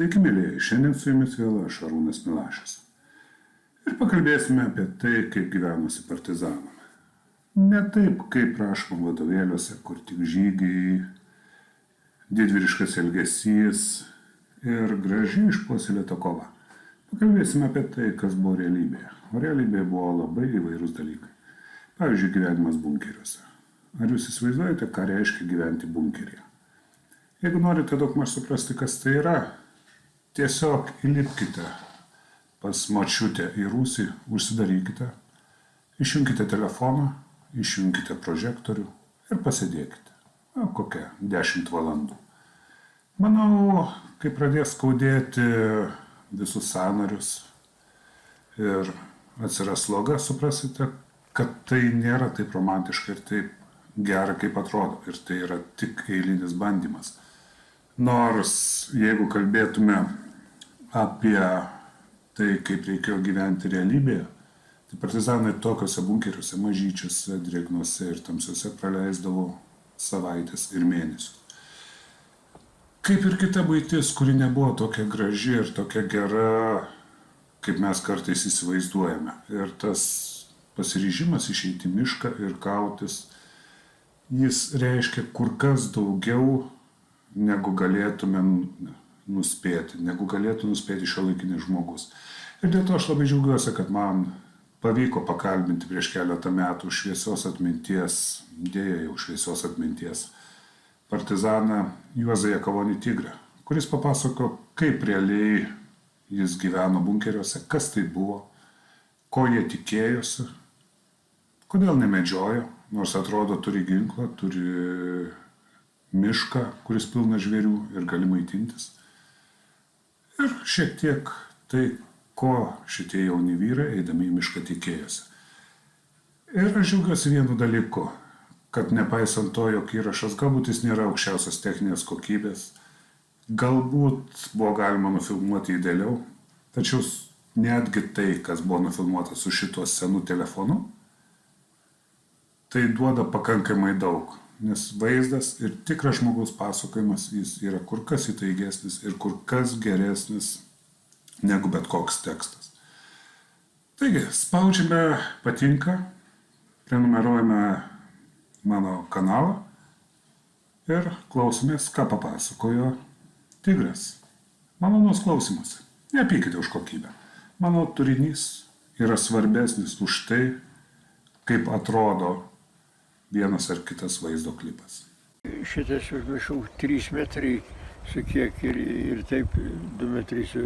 Sveiki, mėlyje, šiandien su jumis vėl aš, Arūnas Milašius. Ir pakalbėsime apie tai, kaip gyvenosi partizanam. Ne taip, kaip rašoma vadovėliuose, kur tik žygiai, didvyriškas elgesys ir gražiai išpuoselėta kova. Pakalbėsime apie tai, kas buvo realybėje. O realybėje buvo labai įvairūs dalykai. Pavyzdžiui, gyvenimas bunkeriuose. Ar jūs įsivaizduojate, ką reiškia gyventi bunkeryje? Jeigu norite daugmaž suprasti, kas tai yra, tiesiog įlipkite pas močiutę į rūsį, užsidarykite, išjunkite telefoną, išjunkite prožektorių ir pasėdėkite. Kokia 10 valandų. Manau, kai pradės skaudėti visus sąnarius ir atsiras sloga, suprasite, kad tai nėra taip romantiška ir taip gera, kaip atrodo. Ir tai yra tik eilinis bandymas. Nors jeigu kalbėtume apie tai, kaip reikėjo gyventi realybėje, tai partizanai tokiuose bunkeriuose, mažyčiuose, drėgnuose ir tamsiuose praleisdavo savaitės ir mėnesius. Kaip ir kita buitis, kuri nebuvo tokia graži ir tokia gera, kaip mes kartais įsivaizduojame. Ir tas pasiryžimas išeiti į mišką ir kautis, jis reiškia kur kas daugiau, negu galėtume nuspėti, negu galėtų nuspėti šiuolaikinis žmogus. Ir dėl to aš labai džiaugiuosi, kad man pavyko pakalbinti prieš keletą metų šviesios atminties, dėja jau šviesios atminties, partizaną Juozą Jakavonį Tigrę, kuris papasako, kaip realiai jis gyveno bunkeriuose, kas tai buvo, ko jie tikėjosi, kodėl nemedžiojo, nors atrodo turi ginklą, turi mišką, kuris pilna žvėrių ir gali maitintis. Ir šiek tiek tai, ko šitie jauni vyrai, eidami į mišką, tikėjosi. Ir aš džiaugiuosi vienu dalyku, kad nepaisant to, jog įrašas galbūt jis nėra aukščiausios techninės kokybės, galbūt buvo galima nufilmuoti idealiau, tačiau netgi tai, kas buvo nufilmuota su šituo senu telefonu, tai duoda pakankamai daug, nes vaizdas ir tikras žmogaus pasakojimas jis yra kur kas įtaigesnis ir kur kas geresnis negu bet koks tekstas. Taigi, spaudžiame patinka, prenumeruojame mano kanalą ir klausomės, ką papasakojo Tigras. Malonus klausimas. Nepykite už kokybę. Mano turinys yra svarbesnis už tai, kaip atrodo vienas ar kitas vaizdo klipas. Šitas, maždaug 3 metrai su kiek ir taip 2 metrai su...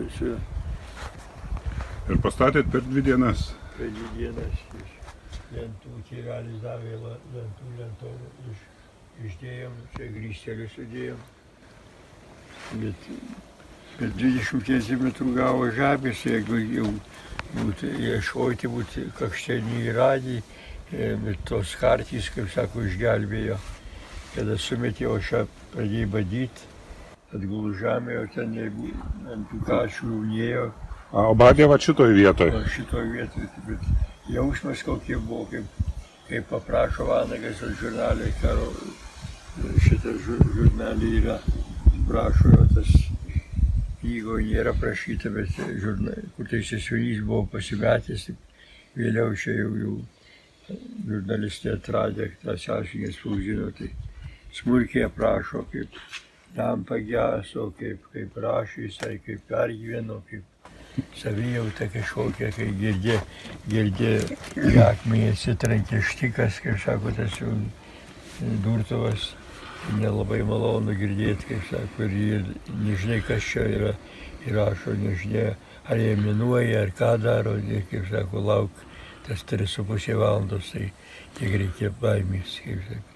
Ir pastatėt per 2 dienas? Per 2 dienas lentų, tėvelis davė lentų išdėjom, čia grįstelius sudėjom. Bet per 20 centimetrų gavo žemės, jeigu jau būtų ieškoti, būtų kakštenį radį, bet tos kartys, kaip sako, išgelbėjo. Kada sumetė, o šią pradėjo badyti, atgulų žemė, o ten ant tų kačių jaunėjo. O badė va šitoj vietoj? O šitoj vietoj, bet jausmas kokie buvo, kaip paprašo Vanagas ar žurnalė, karo šitą žurnalį yra, prašo jo tas knygoje nėra prašyta, bet kur tai sesiūnys buvo pasimetęs, vėliau čia jau žurnalistai atradė, tą sąžinę spausdino, tai smulkiai aprašo, kaip lampa geso, kaip rašė jisai, kaip pergyveno, kaip savijauta kažkokia, kai girdė į akmenį atsitrankė štikas, kaip sako, tas jau durtuvas, nelabai malonu girdėti, kaip sako, ir nežinai, kas čia yra, ir rašo, nežinai, ar jie minuoja, ar ką daro, ir, kaip sako, lauk tas 3,5 valandos, tai tiek reikia baimės, kaip sako.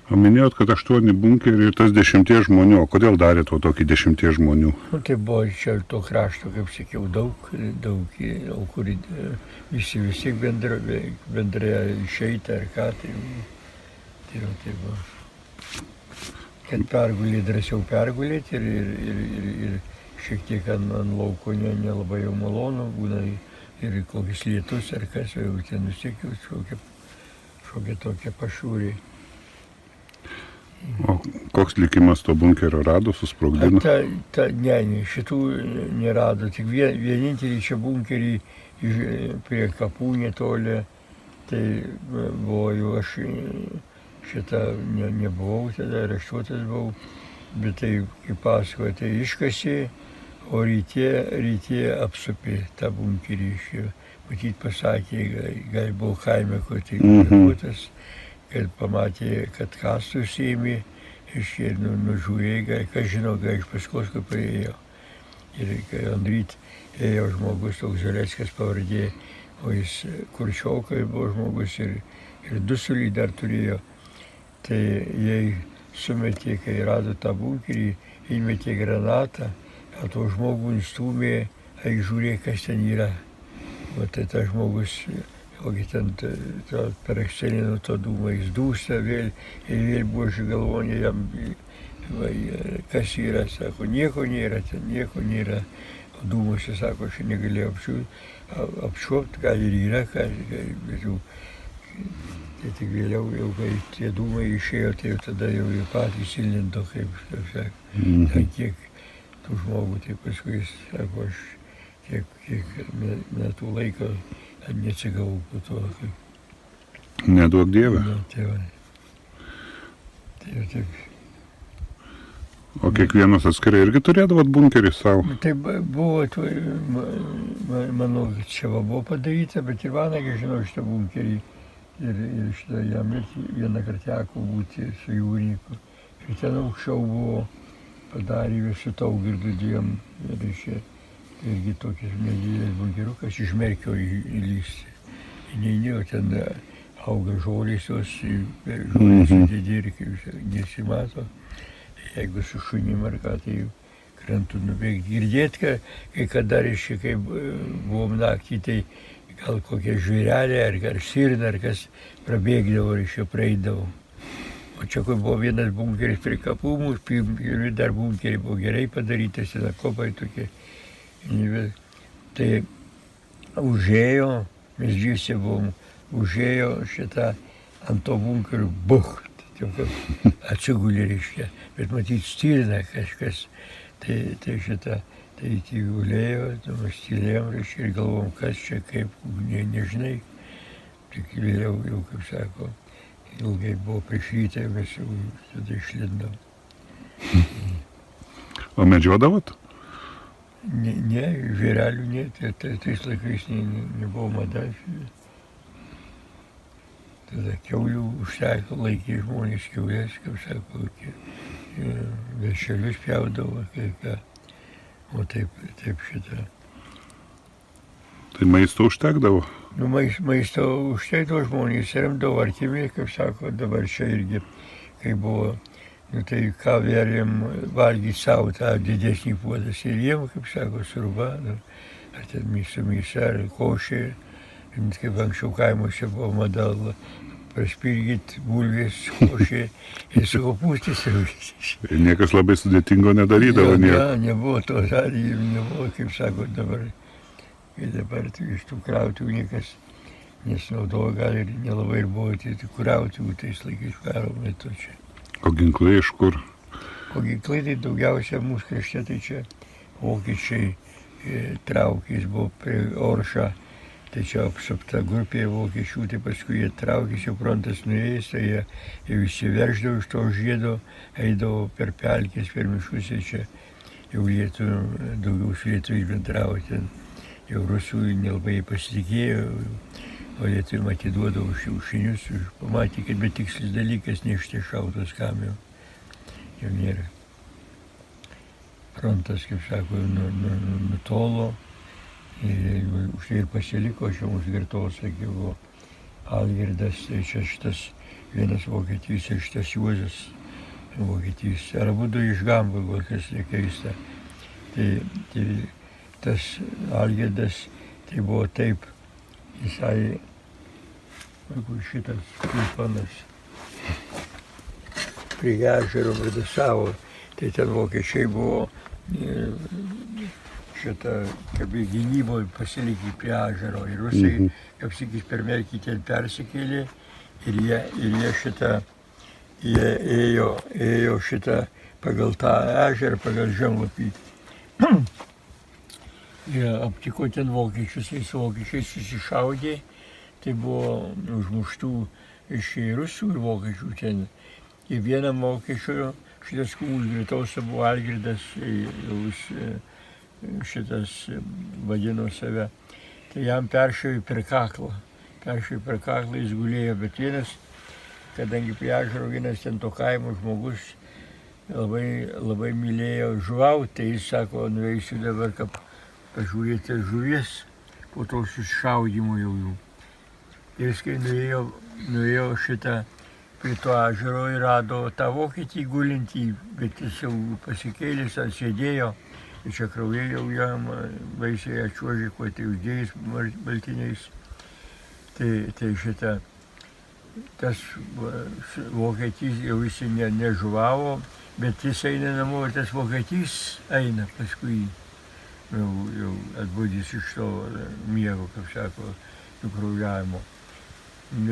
O minėjot, kad 8 bunkeriai ir tas 10 žmonių. O kodėl darė to tokį 10 žmonių? Tai buvo čia to krašto, kaip sakiau, daug, o kur visi bendrai išeita ar ką, tai buvo. Kad pergulė, drąsiau pergulėti ir šiek tiek ant lauko nelabai jau malonu būna ir kokius lietus ar kas, jau ten nusiekiau, šokia tokia pašūrė. O koks likimas to bunkerio rado, susprogdino? Ne, šitų nerado, tik vienintelį čia bunkerį prie kapų netoli, tai buvo jau aš šitą nebuvau, tada areštuotas buvau, bet tai, kaip pasakoju, tai iškasė, o ryte apsupė tą bunkerį. Matyt, pasakė, gal buvo kaime, kur tai areštuotas, kad pamatė, kad kastų užsiėmė, ir nužūrė, kas žino, gal iš paskos, kur praėjo. Ir kai ant ryt ėjo žmogus, toks Zaleckas pavardė, o jis Kurčiokai buvo žmogus ir dusulį dar turėjo. Tai jai sumetė, kai rado tą bunkerį, įmetė granatą, o to žmogų nustūmė, eik žiūrėk, kas ten yra. O tai tas žmogus, kokį ten per akselino to dūmą, jis dūsta vėl, ir vėl buoži galvonė jam, kas yra, sako, nieko nėra, ten nieko nėra. O dūmuose, sako, aš negalėjau apčiuopti, gal ir yra, bet jau, tai tik vėliau, jau kai tie dūmai išėjo, tai jau tada jau ir patys įlindo, kaip sako, ten kiek tų žmogų, tai paskui jis, sako, aš kiek metų laiko neatsigavau po to. Neduok Dieve. Ne, tai va. Tai jau taip. O kiekvienas atskirai irgi turėdavot bunkerį savo? Tai buvo, manau, čia buvo padaryta, bet ir Vanagas žinau šitą bunkerį. Ir šitą jam vieną kartą teko būti su jūrininku. Ir ten aukščiau buvo padarę su Taugirdu dviem. Ir irgi tokias nedidelis bunkeriukas iš Merkio įlysti. Neįnėjo, ten auga žolės, jos žolės didė ir kaip nesimato. Jeigu su šunim ar ką, tai krantu nubėgti. Girdėt, kai kada, reiškia, kai buvom naktį, tai gal kokie žvėrelė ar sirna, ar kas prabėgdavo, reiškia, praeidavo. O čia, kur buvo vienas bunkeris prie kapų, mūsų dar bunkeriai buvo gerai padarytas, ten kopai tokie. Tai užėjo, mes džiuose buvom, užėjo šitą ant to bunkerių, buch, atsigulė, reiškia, bet matyt stirna kažkas, tai šitą, tai gulėjo, mes tylėjom, reiškia, ir galvom, kas čia, kaip, nežinai, tik vėliau jau, kaip sako, ilgai buvo prieš rytą, mes jau tada išlindom. O medžiodavot? Ne, žvėrelių ne, tais laikais nebuvo mada. Tada kiaulių užteko, laikė žmonės kiaulės, kaip sako, vešelius pjaudavo, o taip šitą. Tai maisto užtekdavo? Nu, maisto užtekdavo žmonės, remdavo artimai, kaip sako, dabar čia irgi, kai buvo, nu tai ką vėlėm valgyti savo tą didesnį puodas ir jiem, kaip sako, surba, ar ten su mėsa, ar košė. Kaip anksčiau kaimuose buvo mada praspirgyti bulvės, košė ir su kopūstais rūkyti. Niekas labai sudėtingo nedarydavo. Nebuvo to žadėjimo, nebuvo, kaip sako, dabar iš tų krautų niekas nesinaudojo, gal ir nelabai ir buvo tų krautų tais laikais karo metu čia. O ginklai iš kur? O ginklai tai daugiausia mūsų krašte, tai čia vokiečiai traukės buvo prie Oršą. Tai čia apsupta grupė vokiečių, tai paskui jie traukėsi, frontas nuėjęs, tai jie jau įsiverždavo iš to žiedo, eidavo per pelkės, per miškus, ir čia jau daugiau su lietuviais bendravo, ten jau rusų nelabai pasitikėjo, o lietuviam atiduodavo šiaušinius, pamatė, kad betikslis dalykas nešti šautos, kam jau nėra. Frontas, kaip sako, nutolo. Už tai ir pasiliko, čia mūsų girtovas, sakė, buvo Algirdas, tai čia šitas vienas Vokietijos ir šitas Juozas Vokietijos. Ar abudu iš Gamburgo, kas keista. Tai tas Algirdas, tai buvo taip, jisai, šitas panas prie ežero Mrdasavo, tai ten vokiečiai buvo šitą, kaip gynyboje pasilikė prie ežero. Ir rusai, kaip sakys, per Merkį ten persikėlė ir jie šitą jie ėjo šitą pagal tą ežerą, pagal žemlapį. Jie aptiko ten vokiečius, jais vokiečiai susišaudė, tai buvo užmuštų iš rusų ir vokiečių ten. Ir vienam vokiečio šitas užgritausia buvo Algirdas, jis šitas vadino save. Tai jam peršovė per kaklą, jis gulėjo, bet vienas, kadangi prie ežero vienas ten to kaimo žmogus labai mylėjo žuvauti, tai jis sako, nueisiu dabar, kad pažiūrėti žuvies po to susišaudimo jau jų. Ir jis, kai nuėjo šitą prie to ežero ir rado tą vokietį gulintį, bet jis jau pasikėlęs, sėdėjo, ir čia kraujai jau jam baisiai atčiuožė, kuo tai uždėjus baltiniais. Tai šitą, tas vokietys jau jis nežuvavo, bet jis eina namo ir tas vokietys eina paskui jau atbudęs iš to miego, kaip sako, nukraujavimo.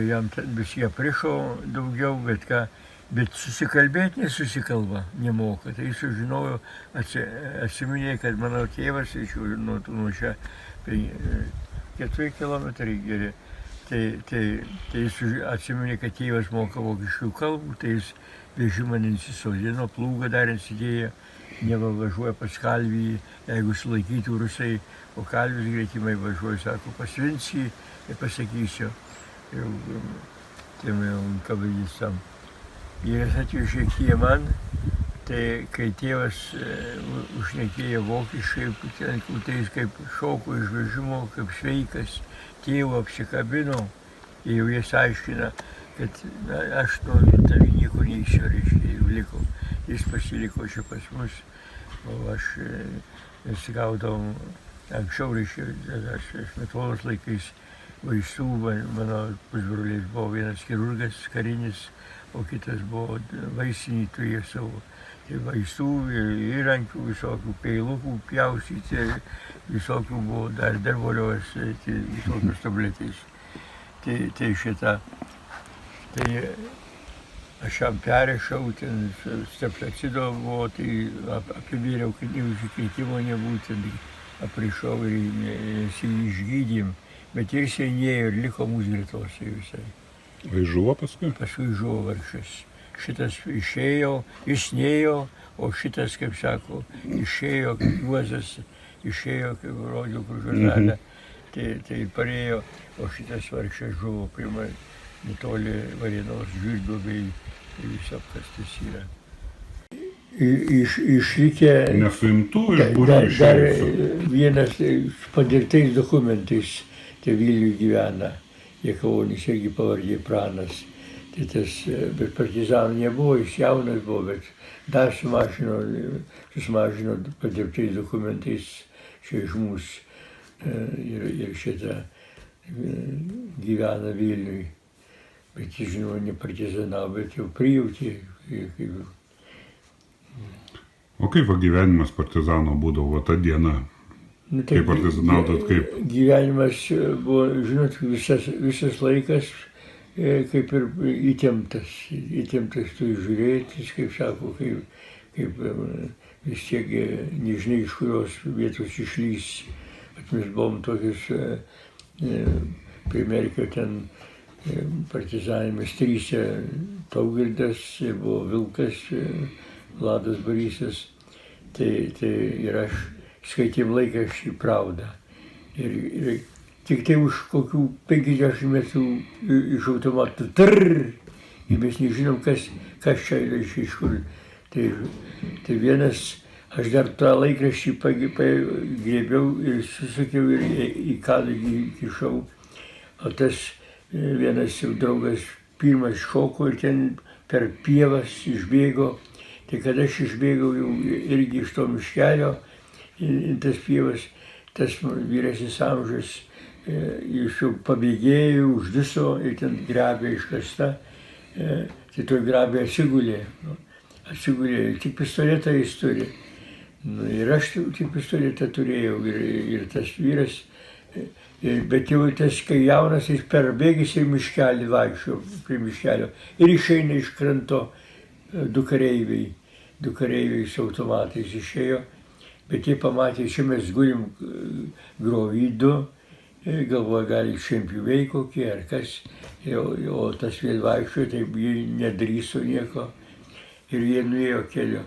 Jam ten vis jie prišo daugiau, bet susikalbėti nesusikalba, nemoka. Tai jis sužinojo, atsiminė, kad mano tėvas iš nuo čia 4 kilometrai geri. Tai jis atsiminė, kad tėvas moka vokiškų kalbų, tai jis vežimą nesisodino, plūgą dar atsidėjo, neva važiuoja pas kalvį, jeigu sulaikytų rusai, o kalvis greitimai važiuoja, sako, pas Vincį ir pasakysiu, jau tiem kabalistam. Ir jis atvežė iki man, tai kai tėvas užšnekėjo vokiškai, tai jis kaip šoko iš vežimo, kaip sveikas, tėvo apsikabino, ir jau jis aiškina, kad aš nuo tavį nieko neišsiu, reiškia, jau liko. Jis pasiliko čia pas mus, o aš gaudavau anksčiau, reiškia, aš Smetonos laikais vaistų, mano pusbrolis buvo vienas chirurgas karinis, o kitas buvo vaisinį turėjo savo. Tai vaistų ir įrankių, visokių peilukų pjaustyti, visokių buvo dar voliojas, visokios tabletės. Tai šitą, tai aš jam perėšau, ten steflacido buvo, tai apibėriau, kad neužsikrėtimo nebūtų, aprišau ir išgydėm. Bet ir senėjo ir liko mūsų gretose visai. Vai žuvo paskui? Paskui žuvo vargšas. Šitas išėjo, jis nėjo, o šitas, kaip sako, išėjo, kaip Juozas, išėjo, kaip rodžiau pro žurnalę, tai parėjo, o šitas vargšas žuvo pirmą netoli Varėnos žvyrduobėj, tai jis apkastas yra. Išlikę Nesuimtų ir kur dar išėjo? vienas padirtais dokumentais, tai Vilniuje gyvena, Jakavonis irgi pavardė Pranas. Tai tas, bet partizanų nebuvo, jis jaunas buvo, bet dar susimažino padirbtais dokumentais čia iš mūsų ir šitą gyvena Vilniuje. Bet jis, žinoma, ne partizanavo, bet jau prijautė. O kaip gyvenimas partizano būdavo tą dieną? Nu, tai kaip partizanautot, kaip? Gyvenimas buvo, žinot, visas laikas kaip ir įtemptas tu žiūrėti, kaip sako, kaip vis tiek nežinai, iš kurios vietos išlys. Bet mes buvom tokius, prie Merkio ten partizanėmis tryse, Taugirdas, buvo Vilkas, Vladas Borysas, tai ir aš skaitėm laikraštį Pravdą. Ir tik tai už kokių 50 metrų iš automatų ir mes nežinom, kas čia yra iš kur. Tai vienas, aš dar tą laikraštį grėbiau ir susakiau ir į kadrį įkišau. O tas vienas jau draugas pirmas šoko ir ten per pievas išbėgo. Tai kada aš išbėgau jau irgi iš to miškelio, tas pievas, tas vyresnis amžius, jis jau pabėgėjo, užduso ir ten grabė iškasta, tai toj grabė atsigulė, tik pistoletą jis turi. Ir aš tik pistoletą turėjau ir tas vyras Bet jau tas, kai jaunas, jis per bėgis į miškelį vaikščio, prie miškelio. Ir išeina iš kranto du kareiviai su automatais išėjo. Bet jie pamatė, čia mes gulim grovy du, galvoja, gali šienpjoviai kokie ar kas. O tas vėl vaikščiojo, taip jie nedrįso nieko. Ir jie nuėjo keliu.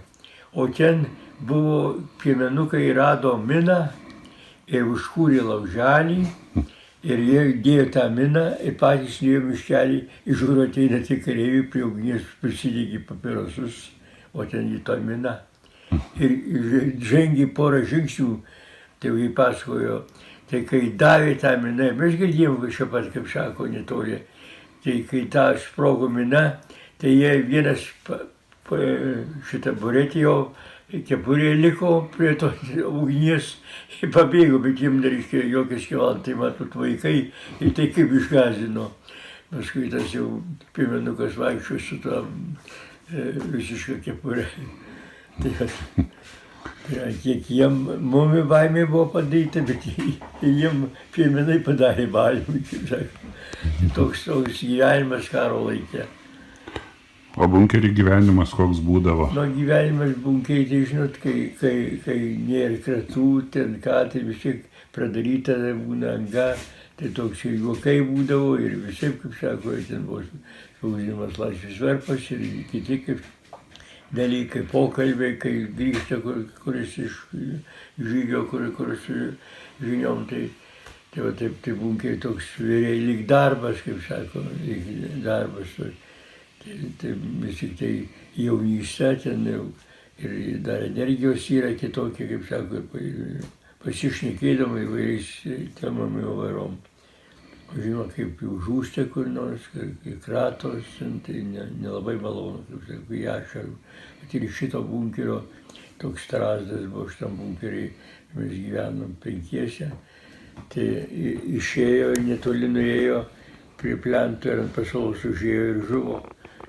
O ten buvo piemenukai, rado miną ir užkūrė lauželį. Ir jie dėjo tą miną ir patys nuėjo miškelį, iš kur ateina tie kareiviai, prie ugnies prisidegė papirosus, o ten į tą miną. Ir žengė porą žingsnių, tėvai pasakojo, tai kai davė tą miną, mes girdėjom čia pat, kaip sako, netoli, tai kai tą sprogo miną, tai jie vienas šitą buretį jo kepurė liko prie to ugnies ir pabėgo, bet jiem nereiškia jokios kelant, tai matot vaikai ir tai kaip išgąsdino. Paskui tas jau piemenukas vaikščio su tą visišką kepurę. Tai kiek jiem mumi baimė buvo padaryta, bet jiem piemenai padarė baimę, kaip sako. Toks gyvenimas karo laikė. O bunkerį gyvenimas koks būdavo? Nu, gyvenimas bunkerį, tai žinot, kai nėra kratų, ten ką, tai vis tiek pradaryta būna anga, tai toks ir juokai būdavo ir visai, kaip sako, ten buvo spausdinamas Laisvės varpas ir kiti kaip dalykai, pokalbiai, kai grįžta kuris iš žygio, kur su žiniom, tai va taip, tai bunkerį toks lyg darbas, kaip sako, lyg darbas. Tai vis tik tai jaunystė ten ir dar energijos yra kitokia, kaip sako, pasišnekėdama įvairiais temom įvairom. Žinoma, kaip jau žūsta kur nors, kai kratos, tai nelabai malonu, kaip sako, į ašarų. Bet ir šito bunkerio toks strazdas buvo, šitam bunkerį mes gyvenom 5. Tai išėjo, netoli nuėjo prie plento ir ant pasalos užėjo ir žuvo.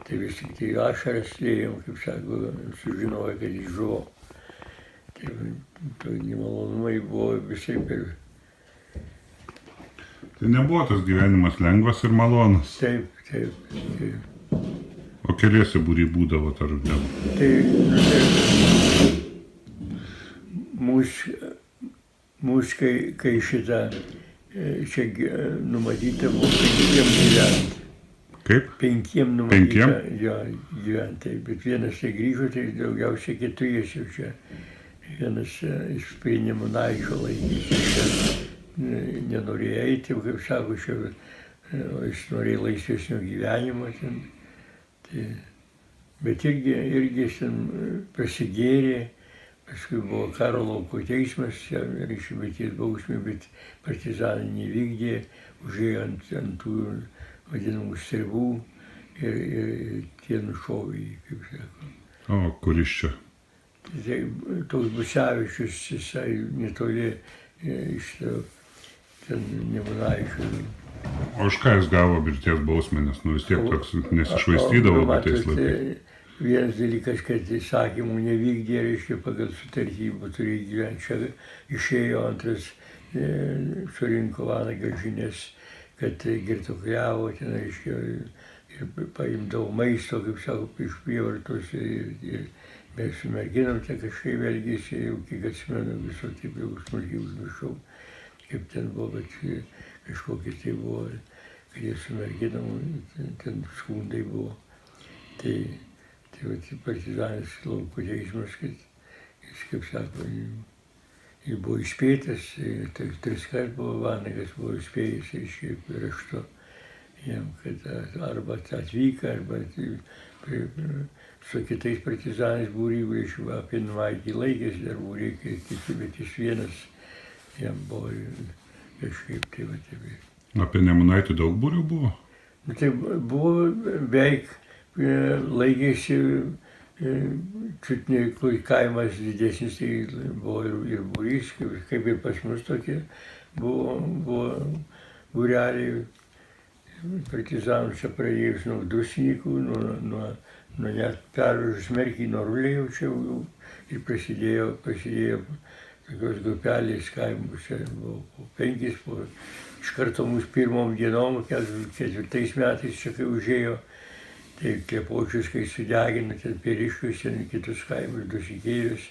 Tai vis tik tai ašaras liejom, kaip sako, sužinojo, kad jis žuvo. Tai nemalonumai buvo visai per... Tai nebuvo tas gyvenimas lengvas ir malonus. Taip. O keliese būry būdavo tarp. Tai mūsų, kai šitą čia numatyta buvo 5 gyventi. Kaip? 5 numatyta gyventi, bet vienas tai grįžo, tai daugiausiai 4 jau čia. Vienas iš prie Nemunaičio laikėsi, čia nenorėjo eiti, kaip sako, jis norėjo laisvesnio gyvenimo ten. Tai, bet irgi jis ten pasigėrė, paskui buvo karo lauko teismas, reiškia mirties bausmė, bet partizanai nevykdė, užėjo ant tų vadinamų stribų ir tie nušovė, kaip sako. O, kuris čia? Tai toks Busevičius, jisai netoli iš ten Nemunaičio. O už ką jis gavo mirties bausmę, nes vis tiek toks nesišvaistydavo tais laikais? Vienas dalykas, kad įsakymų nevykdė, reiškia, pagal sutartybą turėjo gyventi. Čia išėjo, antras surinko vanagą žinias, kad girtuokliavo, ten, reiškia, ir paimdavo maisto, kaip sako, iš prievartos ir mes su merginom ten kažkaip elgėsi, jau kiek atsimenu, viso taip jau smulkiai užmiršau, kaip ten buvo, bet kažkokie tai buvo, kad jie su merginom, ten skundai buvo. Tai partizanas lauko teismas, kad jis, kaip sako, jis buvo įspėtas, 3 kart buvo vanagas, buvo įspėjęs, reiškia, raštu jam, kad arba atvyka, arba su kitais partizanais būry, reiškia, apie Numaitį laikėsi dar būry, kiti, bet jis vienas jam buvo kažkaip tai va taip. Apie Nemunaitį daug būrių buvo? Tai buvo beveik laikėsi, čiutni kaimas didesnis, tai buvo ir būrys, kaip ir pas mus tokie buvo būreliai partizanų čia pradėjus nuo Dusnikų, nuo net pervažius Merkį nuo Rulėjo čia jau ir prasidėjo tokios grupelės kaimų, čia buvo po 5, iš karto mūsų pirmom dienom, 4 metais čia kai užėjo, tai Klepočius, kai sudegino, ten Pėriškius, ten kitus kaimus, Dusikėjus,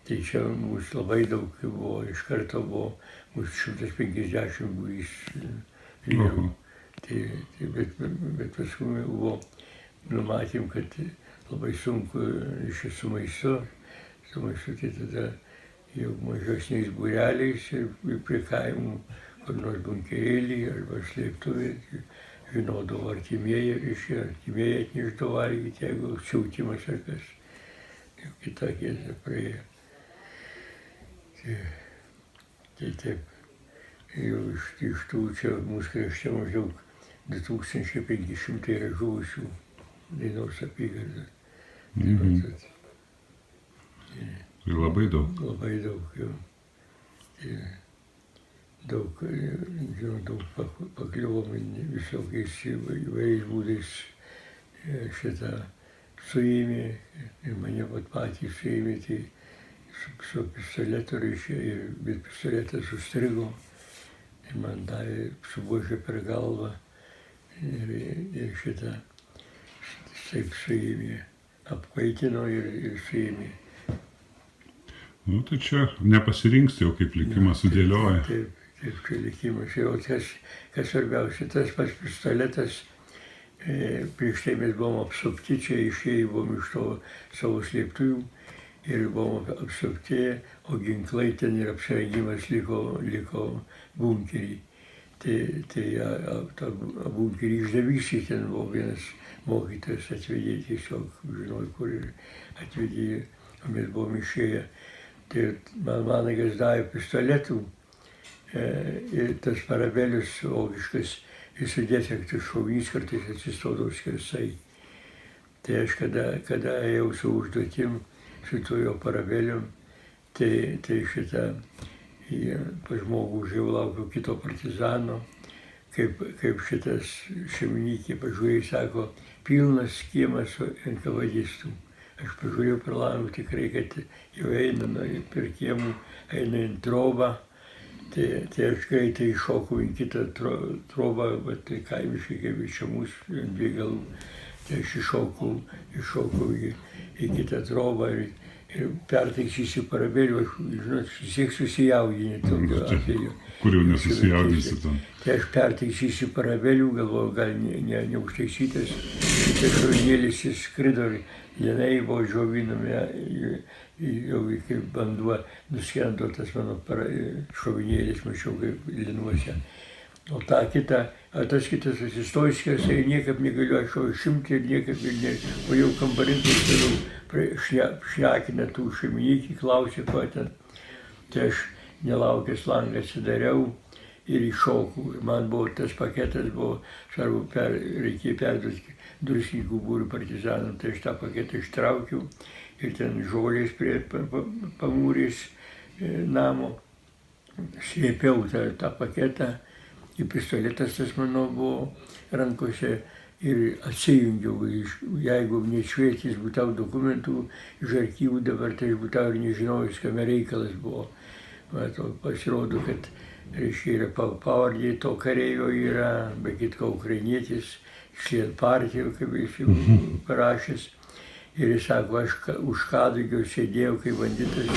tai čia mūsų labai daug buvo, iš karto buvo mūsų 150 būrys vyrų. Bet paskui buvo, numatėm, kad labai sunku su maistu, tai tada jau mažesniais būreliais ir prie kaimų, kur nors bunkerėlį arba slėptuvė, žinodavo artimieji, artimieji atnešdavo valgyti, jeigu siautimas ar kas, jau kitą kėsą praėjo. Tai taip, jau iš tų čia mūsų krašte maždaug 2500 yra žuvusių Dainos apygardos. Tai labai daug. Labai daug, jau. Daug, žinau, daug pakliuvom visokiais įvairiais būdais šitą suėmė ir mane patys suėmė, tai su pistoletu reiškia, bet pistoletas užstrigo ir man davė su buože per galvą ir šitą taip suėmė, apkaitino ir suėmė. Nu, tai čia nepasirinks jau, kaip likimas sudėlioja. Taip, čia likimas. Ir kas svarbiausia, tas pats pistoletas, prieš tai mes buvom apsupti, čia išėjai buvom iš to savo slėptuvių ir buvom apsupti, o ginklai ten ir apsirengimas liko bunkerį. Tai bunkerį išdavysį ten buvo vienas mokytojas atvedė, tiesiog žinau, kur atvedė, o mes buvom išėję. Tai man vanagas davė pistoletų ir tas parabelius vokiškas ir su defektu šovnys kartais atsistodavo skersai. Tai aš kada ėjau su užduotim, su tuo jo parabelium, tai šitą pas žmogų užėjau, laukiau kito partizano, kaip šitas šeimininkė pažiūrėjo, sako, pilnas kiemas NKVDistų. Aš pažiūrėjau per langą tikrai, kad jau eina per kiemų, eina į trobą. Tai aš greitai iššokau į kitą trobą, bet tai kaimiškai kaip čia mūsų ant dviejų galų. Tai aš iššokau į kitą trobą ir pertaiksysiu parabelių, aš, žinot, vis tiek susijaudinę tokiu atveju. Kur jau nesusijaudinsi ten? Tai aš pertaiksysiu parabelių, galvoju, gal neužtaisytas. Tai šovinėlis jis skrido, jinai buvo džiovinami, jau kaip vanduo nuskendo tas mano šovinėlis, mačiau kaip linuose. O tas kitas atsistojęs skersai, niekaip negaliu aš jo išimti ir niekaip ir ne. O jau kambarintas šnekina tų šeimininkį, klausė, ko ten. Tai aš nelaukęs langą atsidariau ir iššokau. Man buvo tas paketas, svarbu, reikėjo perduoti druskininkų būrių partizanam. Tai aš tą paketą ištraukiau ir ten žolės prie pamūrės namo. Slėpiau tą paketą. Ir pistoletas tas mano buvo rankose ir atsijungiau. Jeigu nešvietys būtau dokumentų iš archyvų dabar, tai būtau ir nežinojus, kame reikalas buvo. Pasirodo, kad yra pavardė to kareivio yra, be kitko ukrainietis, iš partijų, kaip jis parašęs. Ir jis sako, aš už kadugio sėdėjau, kai banditas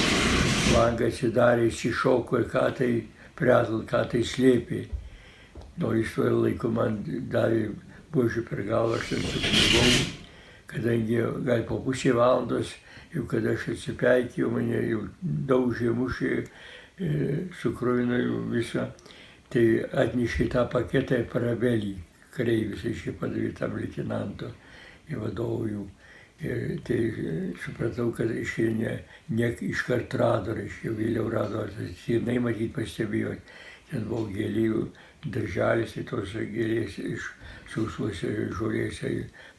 langą atsidarė, išsišoko ir ką tai slėpė. O jis tuo laiku man davė buožių per galvą, aš ten supilvau, kadangi gal po pusė valandos, jau kada aš atsipeikėjau, mane jau daužė, mušė, sukrovino jau visą, tai atnešė tą paketą į parabelį, kareivis, aš jį padavė tam leitenanto į vadovų. Ir tai supratau, kad aš ne iškart rado, aš jau vėliau rado, jinai matyt pastebėjo, ten buvo gėlių darželis, tai tos gėlės iš sausuose žolėse,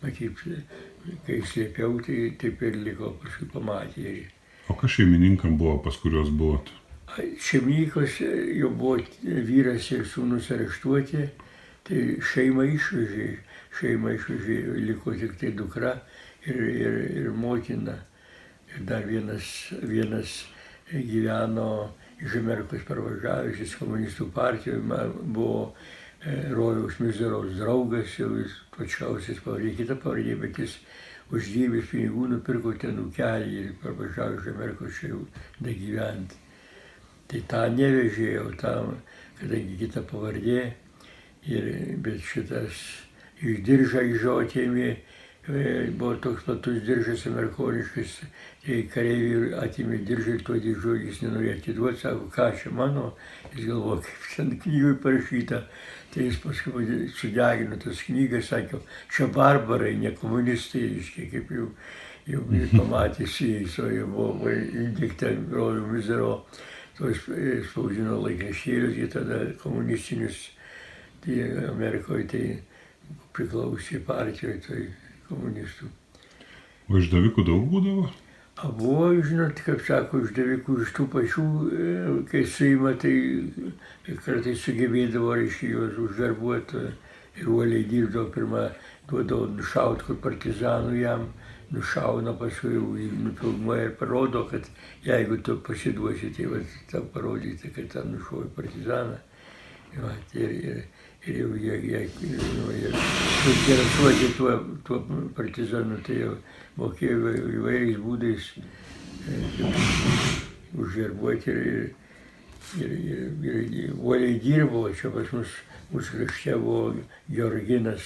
matyt, kai slėpiau, tai taip ir liko, paskui pamatė. O kas šeimininkam buvo, pas kuriuos buvot? Šeimininkas jau buvo vyras ir sūnus areštuoti, tai šeimą išvežė, liko tik tai dukra ir motina. Ir dar vienas gyveno iš Amerikos parvažiavęs, jis komunistų partijoje buvo Rojaus Mizeros draugas, jau jis plačiausias pavardė, kita pavardė, bet jis uždirbęs pinigų nupirko ten ūkelį ir parvažiavo iš Amerikos čia jau dagyventi. Tai tą nevežė jau tam, kadangi kita pavardė, bet šitas iš diržą iš jo atėmė, buvo toks platus diržas amerikoniškas, tai kareiviai atėmė diržą ir tuo diržu jis nenorėjo atiduoti, sako, ką čia mano, jis galvoja, kaip ten knygoje parašyta, tai jis paskui sudegino tas knygas, sakė, čia barbarai, ne komunistai, reiškia, kaip jau pamatys jais, o jau buvo įdėkta Rojaus Mizero, to spausdino laikraštėlius, jie tada komunistinius, tai Amerikoje tai priklausė partijoje, tai komunistų. O išdavikų daug būdavo? Buvo, žinot, kaip sako, išdavikų iš tų pačių, kai suima, tai kartais sugebėdavo, reiškia, juos užverbuoti ir uoliai dirbdavo, pirmą duodavo nušauti, kur partizanų jam nušauna, paskui jau nufilmuoja ir parodo, kad jeigu tu pasiduosi, tai va, tau parodyti, kad ten nušovė partizaną. Ir jau jie interesuoti tuo partizanu, tai jau mokėjo įvairiais būdais užverbuoti ir uoliai dirbo. Čia pas mūsų krašte buvo Georginas,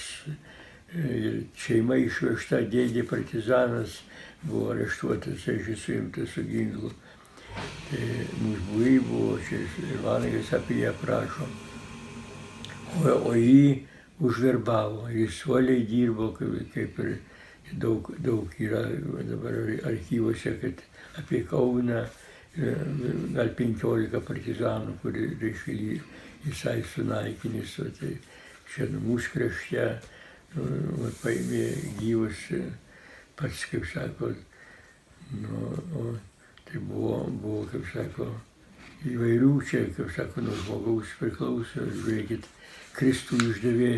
ir šeima išvežta, dėdė partizanas buvo areštuotas, jis suimtas su ginklu. Tai mūsų buvai buvo, čia Vanagas apie ją prašo. O jį užverbavo, jis uoliai dirbo, kaip ir daug yra dabar archyvuose, kad apie Kauną gal 15 partizanų, kurie, reiškia, visai sunaikinęs. Tai čia mūsų krašte paėmė gyvus pats, kaip sako, tai buvo, kaip sako, įvairių čia, kaip sako, nuo žmogaus priklauso, žiūrėkit, Kristų išdavė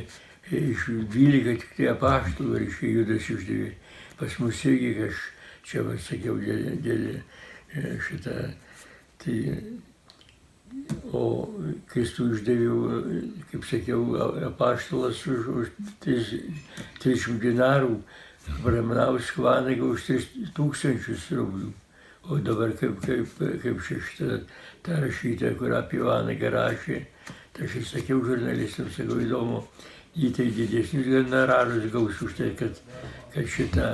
iš 12 tik tai apaštalų, reiškia, Judas išdavė. Pas mus irgi, aš čia sakiau, dėl šitą, tai, o Kristų išdavė, kaip sakiau, apaštalas už 300 dinarų, Bramanausko Vanagą už 3000 rublių. O dabar kaip šitą tą rašytą, kur apie Vanagą rašė, tai aš ir sakiau žurnalistams, sakau, įdomu, jį tai didesnius honorarus gaus už tai, kad šitą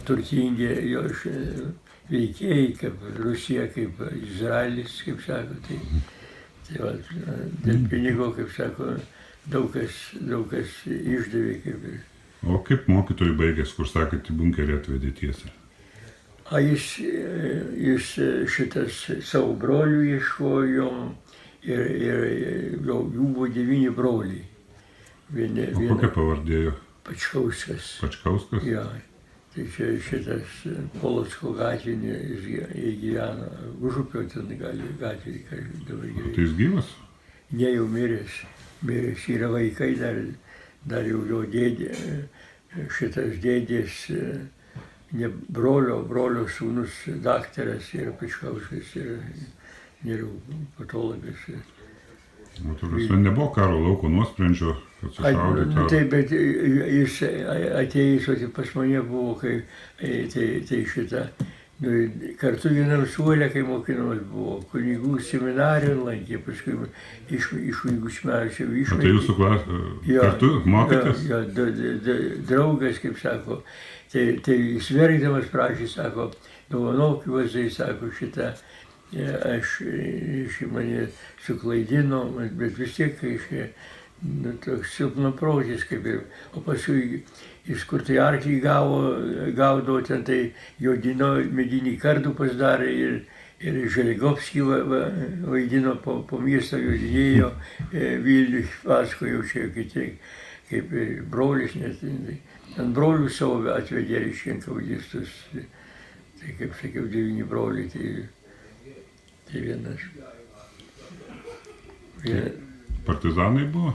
turtingi jo veikėjai, kaip Rusija, kaip Izraelis, kaip sako, tai va, dėl pinigo, kaip sako, daug kas išdavė. O kaip mokytojai baigęs, kur sakėt, į bunkerį atvedė tiesiai? Jis šitas savo brolių ieškojo ir jų buvo 9 broliai. O kokia pavardė jo? Pačkauskas. Pačkauskas? Ja. Tai čia šitas Polocko gatvė, jis gyveno, Užupio ten gatvė, ką dabar gerai. Tai jis gyvas? Ne, jau miręs. Yra vaikai, dar jau jo dėdė, šitas dėdės, ne brolio sūnus daktaras yra Pačkauskas, yra patologas. O tokios nebuvo karo lauko nuosprendžio, kad sušaudyta? Taip, bet jis atėjęs pas mane buvo, tai šitą, kartu vienam suolė, kai mokinamas buvo, kunigų seminariją lankė, paskui iš kunigų Šmerčio išmetė. Tai jūsų kartu mokėtės? Jo, draugas, kaip sako, tai jis verkdamas prašė, sako, dovanok juozai, sako, šitą, aš mane suklaidino, bet vis tiek, toks silpnaprotis, kaip ir, o paskui jis kur tai arklį gaudavo, ten tai jodino, medinį kardų pasidarė ir Želigovskį vaidino, po miestą jodinėjo, Vilnių pasakojo čia kaip brolis, net ant brolių savo atvedė ryškinkaudistus, tai kaip sakiau, 9 broliai, tai vienas. Partizanai buvo?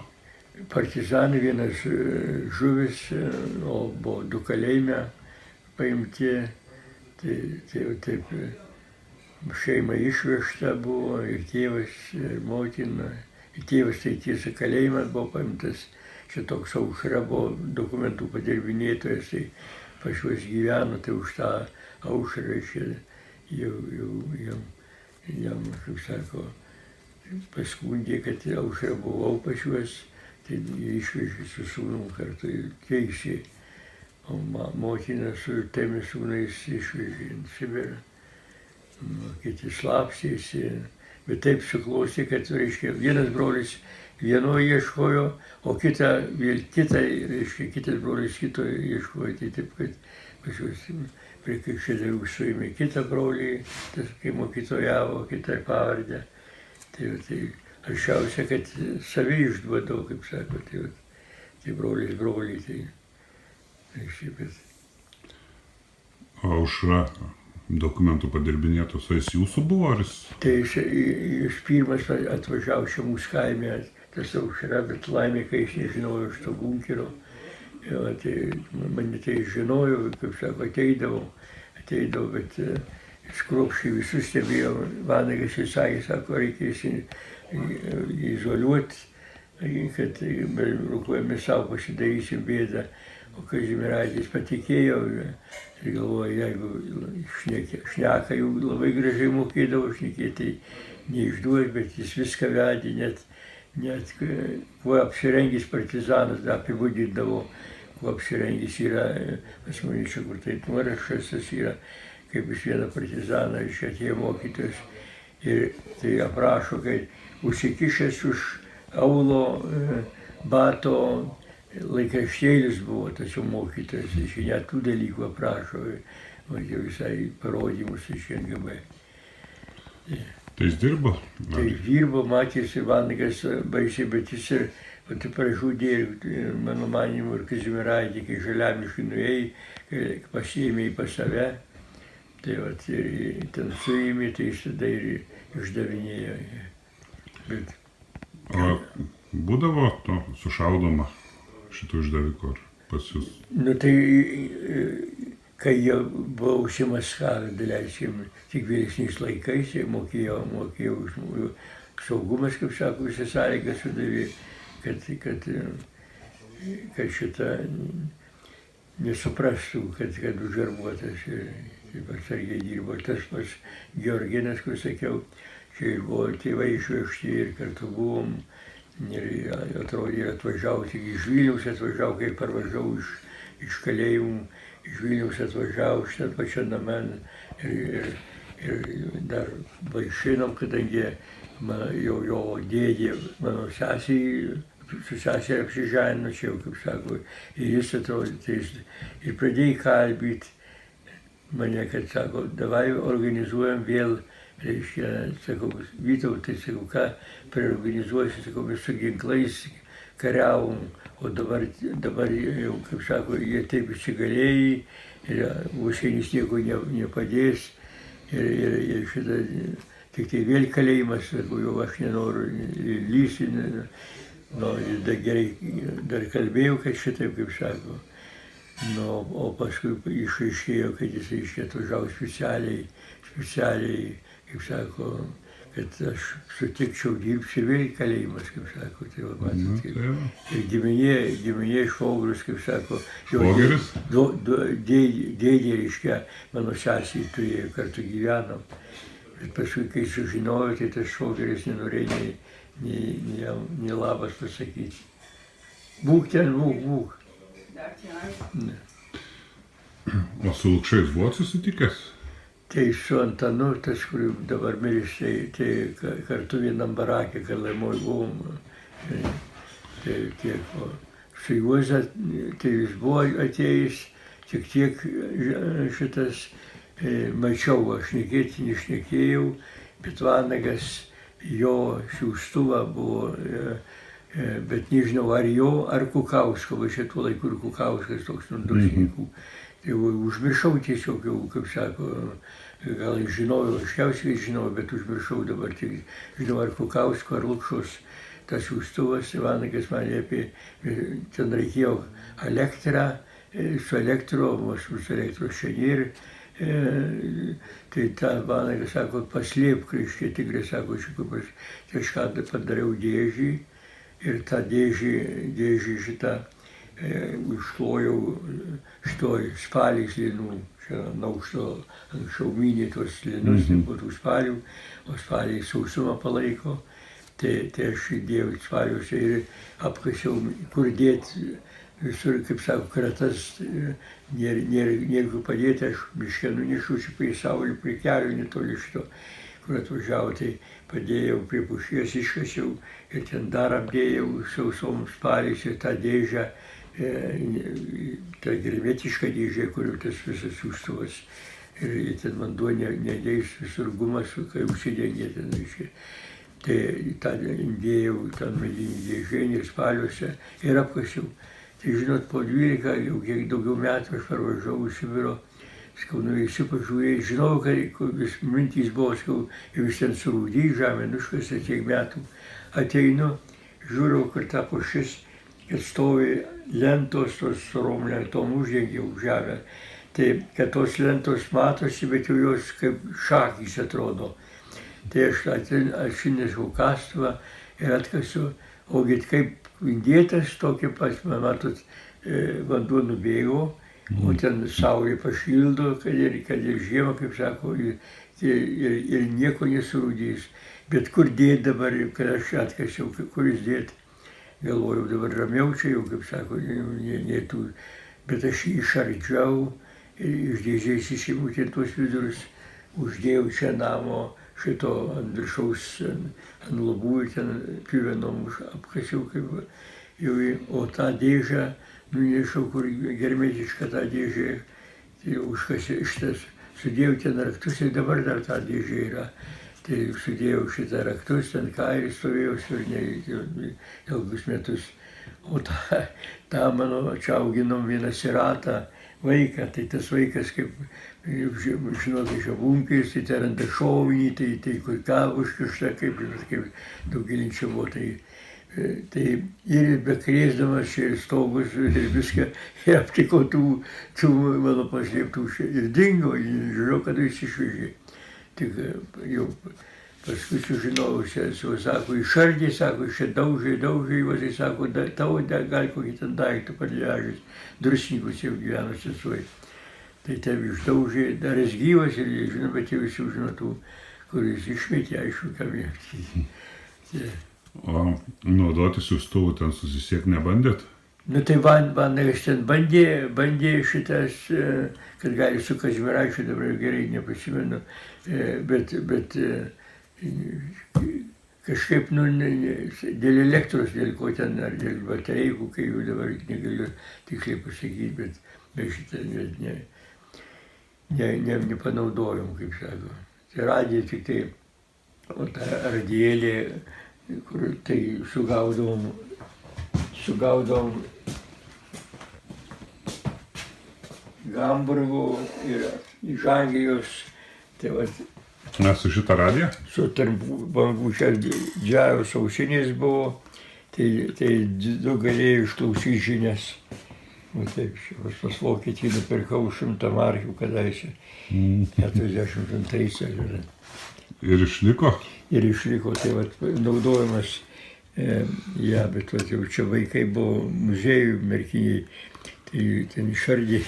Partizanai, vienas žuvis, o buvo 2 kalėjime paimti, tai jau taip. šeima išvežta buvo, ir tėvas, ir motina. Ir tėvas tai tiesa kalėjimas buvo paimtas, šitoks Aušra buvo dokumentų padirbinėtojas, tai pas juos gyveno, tai už tą Aušrą jam, kaip sako, paskundė, kad Aušra buvau pas juos, tai jie išvežė su sūnum kartu ir keisė. O motina su tėmis sūnais išvežė į Sibirą. Kiti slapstėsi, bet taip suklostė, kad, reiškia, vienas brolis vieno ieškojo, o kitas brolis kito ieškojo. Tai taip, kad pas juos prie Kaišiadorių suėmė kitą brolį, tas kai mokytojavo, kitą pavardę. Tai aršiausia, kad savi išduodavo, kaip sako, tai brolis brolį. Tai, reiškia, bet... Aušra dokumentų padirbinėtos, o jis jūsų buvo, ar jis? Tai jis pirmas atvažiavo čia mūsų kaime, tas Aušra, bet laimė, kai jis nežinojo iš to bunkerio. Tai mane tai žinojo, kaip sako, ateidavo, bet jis kruopščiai visus stebėjo. Vanagas jis sakė, sako, reikės izoliuoti, kad mes savo pasidarysim bėdą. O Kazimieraitis patikėjo ir galvoja, jeigu šneka, jau labai gražiai mokėdavo šnekėti, tai neišduoti, bet jis viską vedė, net kuo apsirengęs partizanas, apibūdindavo, kuo apsirengęs yra, aš manyčiau, kur tai nuorašas, tas yra, kaip jis vieną partizaną iš atėjo mokytojas. Ir tai aprašo, kad užsikišęs už aulo bato laikraštėlis buvo tas jau mokytojas, iš net tų dalykų aprašo, jau visai parodymus iš NGB. Tai jis dirbo? Tai jis dirbo, matėsi Vanagas baisiai, bet jis ir pražudė ir mano manimu ir Kazimieraitį, kai Žaliamiškai nuėjai, kai pasiėmė į pas save, tai ir ten suėmė, tai jis tada ir išdavinėjo. Bet... O būdavo to sušaudoma šitų išdavikų ar pas jūs? Nu tai, kai jie buvo užsimaskavę, daleiskim, tik vyresniais laikais, jie mokėjo saugumas, kaip sako, visą sąlygą sudavė, kad šitą nesuprastų, kad užverbuotas ir taip atsargiai dirbo. Tas pats Georginas, kur sakiau, čia ir buvo tėvai išvežti ir kartu buvom. Ir atrodė, ir atvažiavau, tik iš Vilniaus atvažiavau, kai parvažiavau iš kalėjimų, iš Vilniaus atvažiavau šitą pačią namą ir dar vaišinom, kadangi jo dėdė, mano sesė, su sesė apsiženino, čia jau, kaip sako, ir jis atrodė, tai jis ir pradėjo kalbėti mane, kad sako, davai organizuojam vėl. Reiškia, sakau, Vytautai, sakau, ką preorganizuosi, sakau, mes su ginklais kariavom, o dabar jau, kaip sako, jie taip įsigalėjai, ir užsienis nieko nepadės, ir šitą, tik tai vėl kalėjimas, sakau, jau aš nenoriu lysti, dar gerai, dar kalbėjau, kad šitaip, kaip sako. O paskui išaiškėjo, kad jis atvažiavo specialiai, kaip sako, kad aš sutikčiau dirbti ir vėl kalėjimas, kaip sako, tai va, matot, ir giminė švogeris, kaip sako, švogeris? Dėdė, reiškia, mano sesė turėjo, kartu gyvenom, bet paskui, kai sužinojo, tai tas švogeris nenorėjo nei labas pasakyti. Būk ten, būk. O su Lukšais buvo susitikęs? Tai su Antanu, tas, kur dabar miręs, tai kartu vienam barakė, Kalaimoj buvom. Su Juoza, tai jis buvo atėjęs, tik tiek šitas mačiau, aš šnekėti nešnekėjau, bet Vanagas jo siųstuvą buvo, bet nežinau, ar jo, ar Kukausko, va šitų laikų ir Kukauskas toks nudušnikų. Tai užmiršau tiesiog jau, kaip sako, gal žinojau, aiškiausiai žinojau, bet užmiršau dabar tik, žinau, ar Kukausko, ar Lukšos tas siųstuvas. Vanagas mane apie, ten reikėjo elektrą, su elektros čia nėra, Tai tą vanagas sako, paslėpk, reiškia, tikrai sako, kažką padariau dėžį ir tą dėžį šitą užklojau šitoj spaliais linų. Čia aukšto anksčiau mynė tuos linus, po tų spalių, o spaliai sausumą palaiko. Tai aš įdėjau spaliuose ir apkasiau, kur dėti visur, kaip sako, kratas, nėra kur padėti, aš miške nunešiau čia prie saulį, prie kelio netoli šito, kur atvažiavau, tai padėjau prie pušies, iškasiau ir ten dar apdėjau sausom spaliais ir tą dėžę, tą germetišką dėžę, kur tas visas užstuvas. Ir ten vanduo nedėjus visur gumas, kai užsidengė ten, reiškia. Tai tą dėjau, ten medinį dėžėnį ir spaliuose ir apkasiau. Tai žinot, po 12, jau kiek daugiau metų aš parvažiavau iš Sibiro, skau, nueisiu pažiūrėjau, žinau, kad vis mintys buvo, skau, jau vis ten surūdy, žemė nuškasa tiek metų. Ateinu, žiūriu, kur ta pušis, kad stovi lentos, tos storom lentom uždengia už žemę. Tai, kad tos lentos matosi, bet jau jos kaip šakys atrodo. Tai aš įnešiau kastuvą ir atkasiu, ogi kaip indėtas tokį pas, matot, vanduo nubėgo, o ten saulė pašildo, kad ir žiemą, kaip sako, ir nieko nesurūdys. Bet kur dėt dabar, kad aš atkasiau, kur jis dėt, galvojau, dabar ramiau čia jau, kaip sako, netų. Bet aš jį išardžiau, iš dėžės įsimu ten tuos vidurius, uždėjau čia namo, šito ant viršaus, ant lubų, ten pjuvenom apkasiau, kaip jau, o tą dėžę nunešiau, kur germetiška tą dėžę, tai užkasiau šitas, sudėjau ten raktus ir dabar dar tą dėžę yra. Tai sudėjau šitą raktus, ten kairis stovėjau svirniai ilgus metus. O tą mano čia auginom vieną siratą vaiką, tai tas vaikas kaip, žinot, iš bunkeris, tai ten randa šovinį, tai kur kava užkišta, kaip daugelinčia buvo. Tai ir bekrėsdamas ir stogus ir viską, ir aptiko tų mano paslėptų ir dingo, ir žinau, kad jis išvežė. Tik jau paskui sužinojau, sako, išardė, sako, čia daužė juos, tai sako, tavo gal kokį ten daiktą padėžęs, druskininkus jau gyveno sesuoj. Tai ten išdaužė, dar jis gyvas ir žinau, bet jau visi žinotų, kur jis išmetė, aišku, kam jie. O naudoti siųstuvų ten susisiek nebandėt? Nu tai Vanagas ten bandė šitas, kad gali su Kazimieraičiu, dabar gerai neprisimenu, bet kažkaip, dėl elektros, dėl ko ten, ar dėl baterijų, kai jau dabar negaliu tiksliai pasakyti, bet šitą nepanaudojom, kaip sako. Tai radė tik tai, o tą radėlį, kur tai sugaudavom Gamburgų ir iš Anglijos. Tai vat, Su šitą radiją? su tarp bangų čia didžiausios ausinės buvo, tai du galėjau išklausyti žinias. O taip, pas Vokietį nupirkau 100 markių kadaise, 42 Ir išliko? ir išliko, tai vat, naudojamas. Bet vat, jau čia vaikai buvo muziejų Merkinėj, tai ten išardė.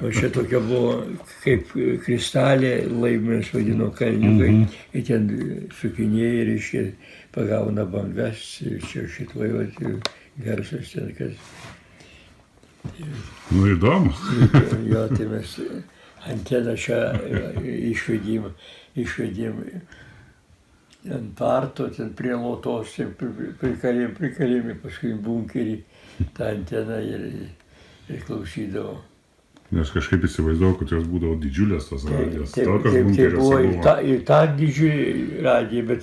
O čia tokia buvo kaip kristalė, laimės vadino kalniukai. Ir ten sukinėjai, reiškia, pagauna bangas, čia šitoj vat, garsas ten kas. Nu įdomu. Jo, tai mes anteną čia išvedėm ant parto, ten prie lotos, prikalėm, paskui bunkerį tą anteną ir klausydavo. Nes kažkaip įsivaizdavau, kad jos būdavo didžiulės tos radijos. Tai Tokios buvo bunkeriuose ir ta didžiulė radija, bet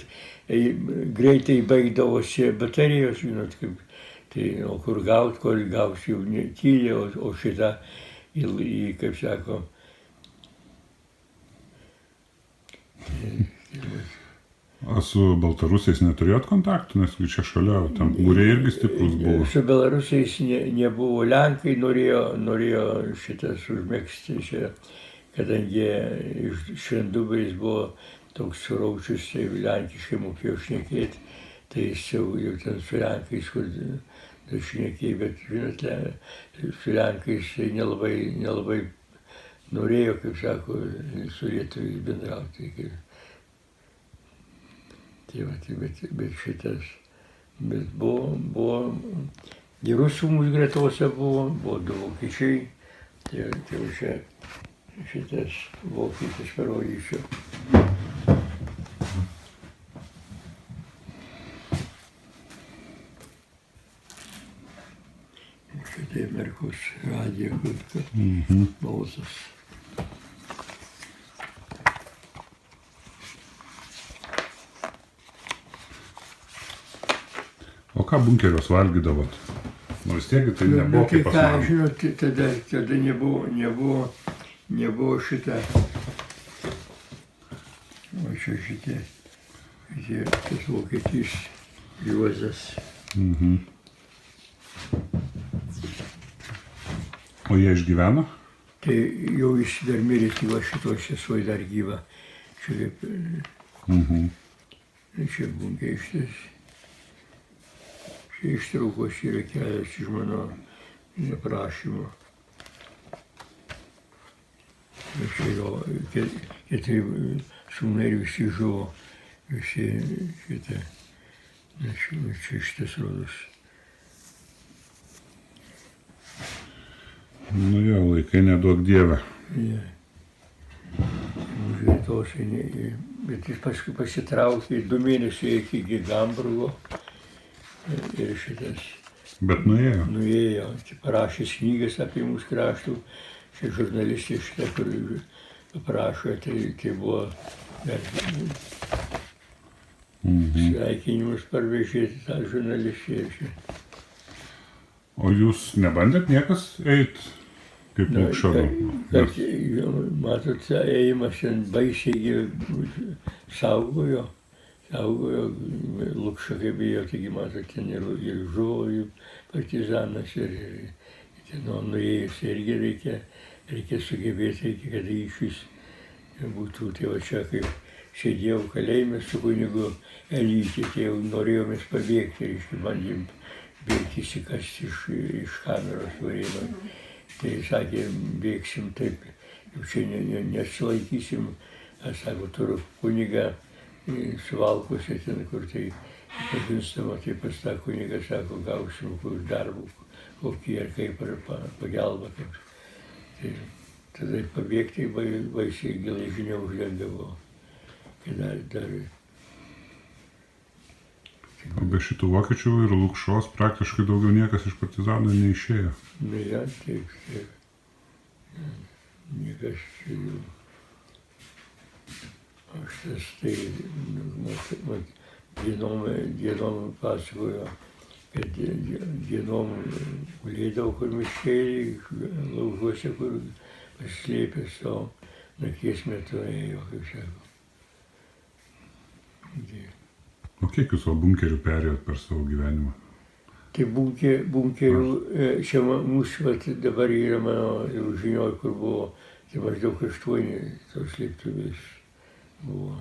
greitai baigdavosi baterijos, žinot, kaip, tai, o kur gausi jau netylė, o šitą, kaip sako, O su baltarusiais neturėjot kontaktų, nes čia šalia, ten būriai irgi stiprus buvo. Su belarusiais nebuvo, Lenkai norėjo šitas užmėgsti čia, kadangi Švenduberis buvo toks suraučius, tai lenkiškai mokėjo šnekėti, tai jis jau ten su lenkais, kur šnekėjo, bet žinote, su lenkais nelabai norėjo, kaip sako, su lietuviais bendrauti. Bet šitas, bet buvo ir rusų mūsų gretose buvo du vokiečiai, tai čia šitas vokietis parodysiu. Šitai Merkus radija, balsas. O ką bunkerius valgydavot? Nu vis tiek tai nebuvo kaip pas mane. Žinot, tada nebuvo šitą. O čia šitie, tas vokietys Juozas. O jie išgyveno? Tai jau jis dar mirė, tai va šitos sesuo dar gyva. Čia kaip, čia bunkiai šitas. Čia ištraukos yra kelias iš mano aprašymo. Čia jo keturi sūnai ir visi žuvo. Visi šitą. Čia šitas rodos. Nu jo, laikai neduok Dieve. Ja. Užvietos, bet jis paskui pasitraukė 2 mėnesiai iki Hamburgo. Ir šitas. Bet nuėjo. Nuėjo, parašęs knygas apie mūsų kraštų. Šia žurnalistė šitą, kur aprašo, tai buvo sveikinimus parvežėti tą žurnalistę. O jūs nebandėt niekas eit kaip lukšodo? Matot, ėjimas ten baisiai saugojo. Lukša kaip bijo, taigi matot, ten ir žuvo partizanas ir ten nuėjus irgi reikia sugebėti, kad išvis būtų. Tai va čia kaip sėdėjau kalėjime su kunigu Elytė, tai jau norėjomės pabėgti, reiškia, bandėm bėgti įsikasti iš kameros varėno. Tai sakė, bėgsim taip, jau čia nesilaikysim. Aš sako, turiu kunigą Suvalkuose ten, kur tai pažįstama, tai pas tą kunigą sako, gausim už darbų kokį ar kaip, ar pagalbą. Tai tada pabėgti baisiai geležinė uždegdavo. Dar. O be šitų vokiečių ir Lukšos praktiškai daugiau niekas iš partizanų neišėjo. Nu ja, taip. Niekas jų. Aš tas tai, dienom pasakojo, kad dienom gulėdavo kur miškėliai, laužuose, kur pasislėpęs, o nakties metu ėjo, kaip sako. O kiek jūs bunkerių perėjot per savo gyvenimą? Tai bunkerių, čia mūsų dabar yra mano jau žinioj, kur buvo, tai maždaug 8 tos slėptuvės buvo.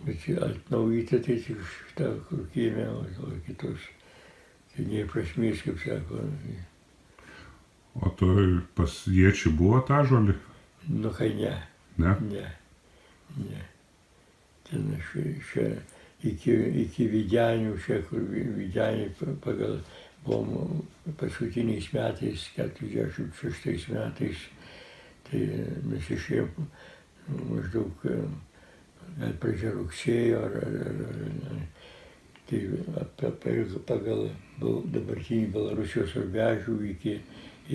Bet atnaujyti tai tik šitą, kur kieme, o kitos, tai nėra prasmės, kaip sako. O to pas Jiečių buvo ta žolė? Nu, kai ne. Ne? Ne. Ten aš čia iki Videnių, čia kur Videniai pagal buvom paskutiniais metais, 46 metais, tai mes išėjom maždaug gal pradžia rugsėjo, tai pagal dabartinį Belarusijos rubežių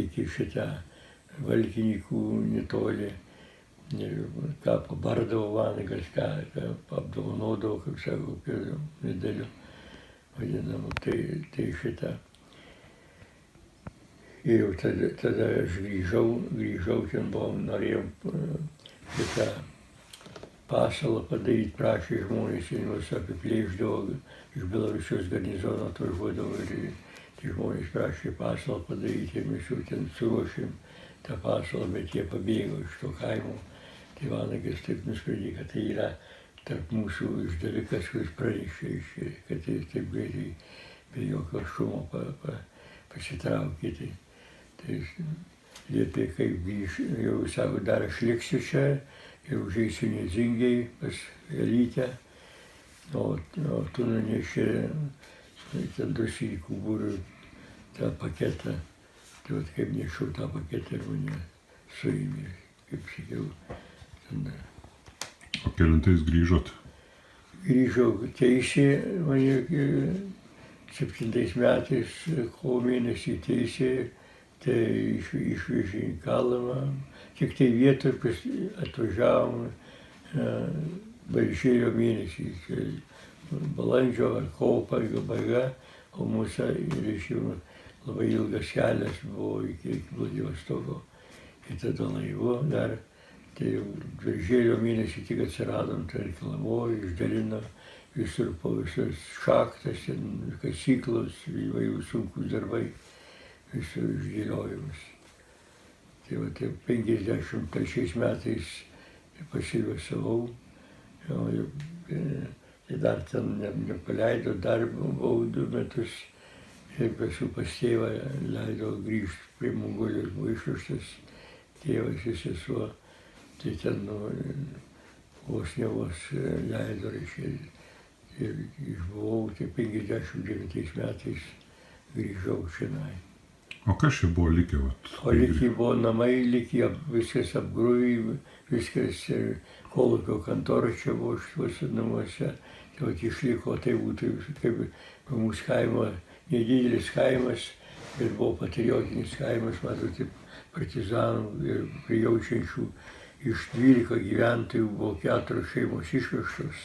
iki šitą Valkininkų netoli. Ir ką pabardavo vanagas, ką apdovanodavo, kaip sako, medaliu vadinamu, tai šitą. Ir jau tada aš grįžau, ten buvom, norėjom šitą pasalą padaryti, prašė žmonės, ir juos apiplėždavo, iš Belarusijos garnizono atvažiuodavo ir tai žmonės prašė pasalą padaryti, ir mes jau ten suruošėm tą pasalą, bet jie pabėgo iš to kaimo. Tai Vanagas taip nusprendė, kad tai yra tarp mūsų išdavikas, kuris pranešė, kad jis taip greitai be jokio šumo pasitraukė. Tai liepė, kaip grįž, jau sako, dar aš liksiu čia ir užeisiu Nezingiai pas Elytę, o tu nuneši ten Dosykų būrių tą paketą. Tai vat kaip nešiau tą paketą ir mane suėmė, kaip sakiau. O kelintais grįžot? Grįžau teisė, mane 7 metais, kovo mėnesį teisė, tai išvežė į Kalamą. Tik tai vietoj atvažiavom Birželio mėnesį, balandžio ar kovo pabaiga, o mūsų labai ilgas kelias buvo iki Vladivostoko. Ir tada laivu dar, tai jau Birželio mėnesį tik atsiradom, tai Kilamoje išdalino visur po visas šachtas, kasyklos, įvairių sunkus darbai, visur išdėliojimus. Tai va, tai 53 metais pasiliuosavau, tai dar ten nepaleido, dar buvau 2 metus ir esu pas tėvą, leido grįžti prie Mongolijos, buvo išvežtas tėvas ir sesuo, tai ten vos leido, reiškia, ir išbuvau, tai 59 metais grįžau čionai. O kas čia buvo likę? O likę buvo namai, likę viskas apgrūvė, viskas ir kolūkio kantora čia buvo šituose namuose. Tai vat išliko, tai būtų kaip mūsų kaimo, nedidelis kaimas, bet buvo patriotinis kaimas, matote, partizanų ir prijaučiančių. Iš 12 gyventojų buvo 4 šeimos išvežtos,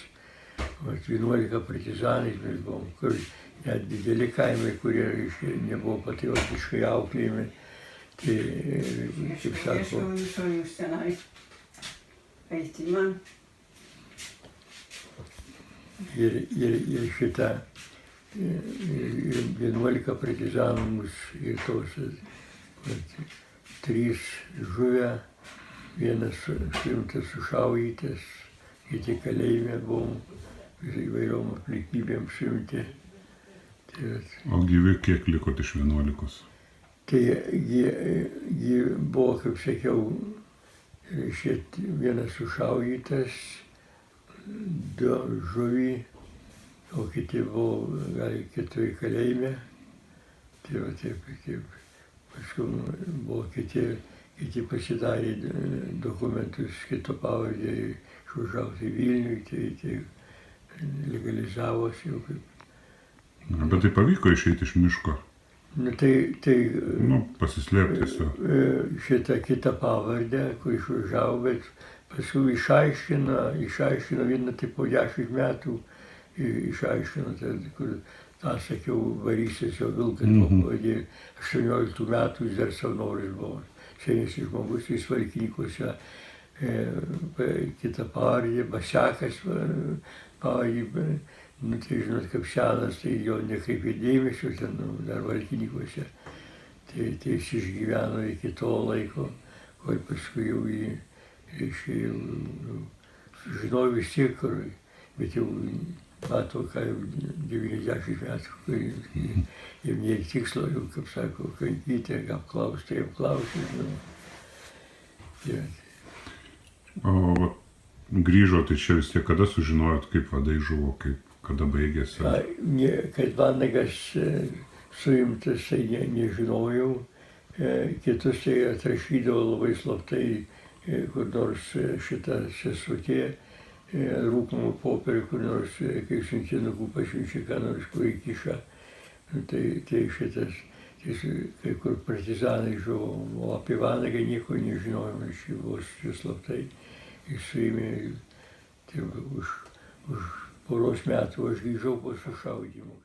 11 partizanais mes buvom, kur net dideli kaimai, kurie nebuvo patriotiškai auklėjami. Tai, kaip sako, jūs tenai eiti man. Ir šitą 11 partizanų mus ir tos 3 žuvę, 1 suimtas sušaudytas, kiti kalėjime buvom, įvairiom aplinkybėm suimti. O gyvi kiek likot iš 11? Tai ji buvo, kaip sakiau, 1 sušaudytas, 2 žuvį, o kiti buvo gal 4 kalėjime. Tai va taip, paskui buvo kiti pasidarė dokumentus kito pavardę, išvažiavo į Vilnių, tai legalizavosi jau kaip. Bet tai pavyko išeiti iš miško? Pasislėpti tiesiog. Šitą kitą pavardę, kur išvažiavo, bet paskui išaiškino vieną, tai po 10 metų išaiškino, kur tą sakiau, Varysis jo Vilkas buvo, 18 metų jis dar savanoris buvo. Senesnis žmogus, jis Valkinykuose, kitą pavardę, Basekas pavardę. Tai žinot, kaip senas, tai jo nekreipė dėmesio ten, dar Valkinykuose. Tai jis išgyveno iki to laiko, kol paskui jau žinojau vis tiek, bet jau mato, ką jau 90 metų, jau nėra tikslo, jau, kaip sako, kankyti, apklausti, O grįžo, tai čia vis tiek kada sužinojot, kaip vadai žuvo, kada baigėsi? Kad Vanagas suimtas, tai nežinojau. Kitus tai atrašydavo labai slaptai, kur nors šitą sesutė, rūkomų popierių, kur nors, kai siuntinukų pasiunčia, ką nors, kur įkiša. Tai šitas, kai kur partizanai žuvo, o apie Vanagą nieko nežinojom, aš vos slaptai. Jis suėmė, tai už poros metų aš grįžau po sušaudymų.